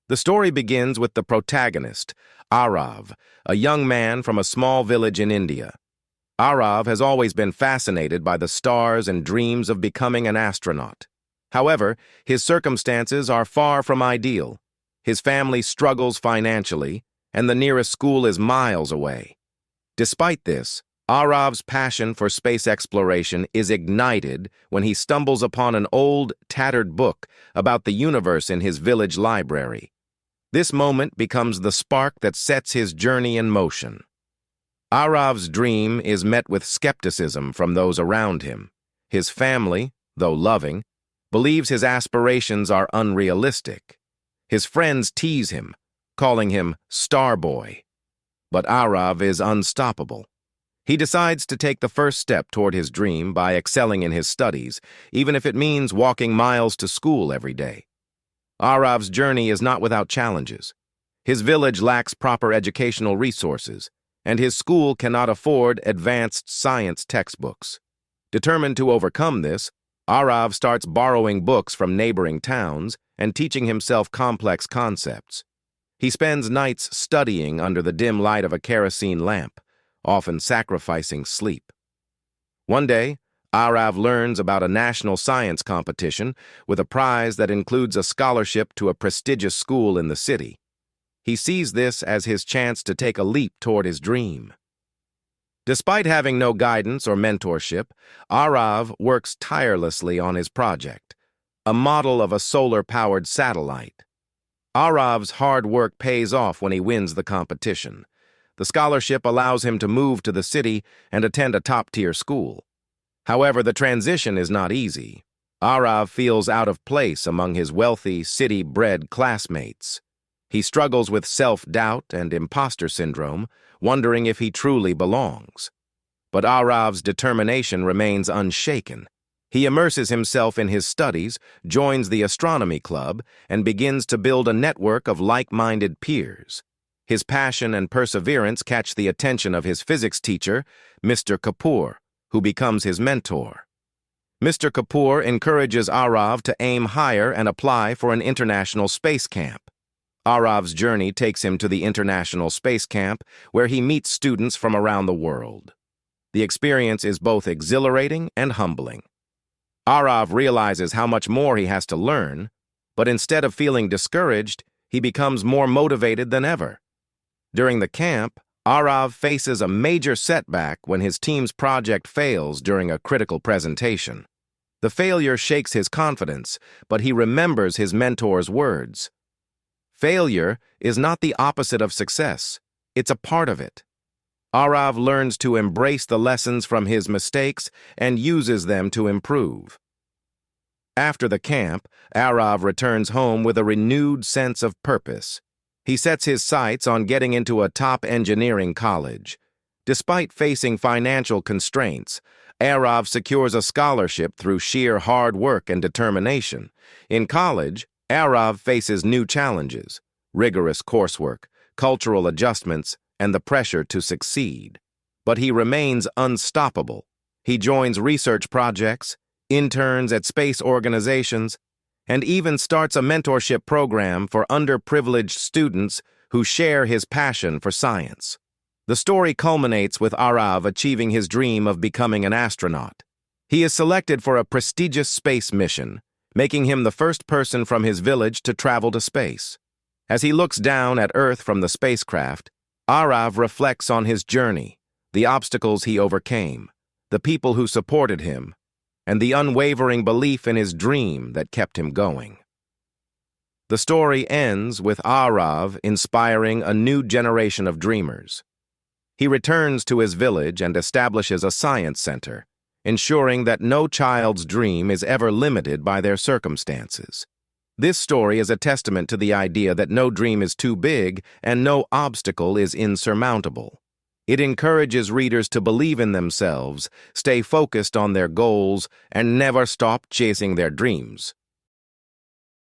The story begins with the protagonist, Aarav, a young man from a small village in India. Aarav has always been fascinated by the stars and dreams of becoming an astronaut. However, his circumstances are far from ideal. His family struggles financially, and the nearest school is miles away. Despite this, Aarav's passion for space exploration is ignited when he stumbles upon an old, tattered book about the universe in his village library. This moment becomes the spark that sets his journey in motion. Aarav's dream is met with skepticism from those around him. His family, though loving, believes his aspirations are unrealistic. His friends tease him, calling him Star Boy. But Aarav is unstoppable. He decides to take the first step toward his dream by excelling in his studies, even if it means walking miles to school every day. Aarav's journey is not without challenges. His village lacks proper educational resources, and his school cannot afford advanced science textbooks. Determined to overcome this, Aarav starts borrowing books from neighboring towns and teaching himself complex concepts. He spends nights studying under the dim light of a kerosene lamp, often sacrificing sleep. One day, Aarav learns about a national science competition with a prize that includes a scholarship to a prestigious school in the city. He sees this as his chance to take a leap toward his dream. Despite having no guidance or mentorship, Aarav works tirelessly on his project, a model of a solar-powered satellite. Aarav's hard work pays off when he wins the competition. The scholarship allows him to move to the city and attend a top-tier school. However, the transition is not easy. Aarav feels out of place among his wealthy, city-bred classmates. He struggles with self-doubt and imposter syndrome, wondering if he truly belongs. But Aarav's determination remains unshaken. He immerses himself in his studies, joins the astronomy club, and begins to build a network of like-minded peers. His passion and perseverance catch the attention of his physics teacher, Mr. Kapoor, who becomes his mentor. Mr. Kapoor encourages Aarav to aim higher and apply for an international space camp. Aarav's journey takes him to the International Space Camp, where he meets students from around the world. The experience is both exhilarating and humbling. Aarav realizes how much more he has to learn, but instead of feeling discouraged, he becomes more motivated than ever. During the camp, Aarav faces a major setback when his team's project fails during a critical presentation. The failure shakes his confidence, but he remembers his mentor's words. Failure is not the opposite of success, it's a part of it. Aarav learns to embrace the lessons from his mistakes and uses them to improve. After the camp, Aarav returns home with a renewed sense of purpose. He sets his sights on getting into a top engineering college. Despite facing financial constraints, Aarav secures a scholarship through sheer hard work and determination. In college, Aarav faces new challenges: rigorous coursework, cultural adjustments, and the pressure to succeed. But he remains unstoppable. He joins research projects, interns at space organizations, and even starts a mentorship program for underprivileged students who share his passion for science. The story culminates with Aarav achieving his dream of becoming an astronaut. He is selected for a prestigious space mission, making him the first person from his village to travel to space. As he looks down at Earth from the spacecraft, Aarav reflects on his journey, the obstacles he overcame, the people who supported him, and the unwavering belief in his dream that kept him going. The story ends with Aarav inspiring a new generation of dreamers. He returns to his village and establishes a science center, ensuring that no child's dream is ever limited by their circumstances. This story is a testament to the idea that no dream is too big and no obstacle is insurmountable. It encourages readers to believe in themselves, stay focused on their goals, and never stop chasing their dreams.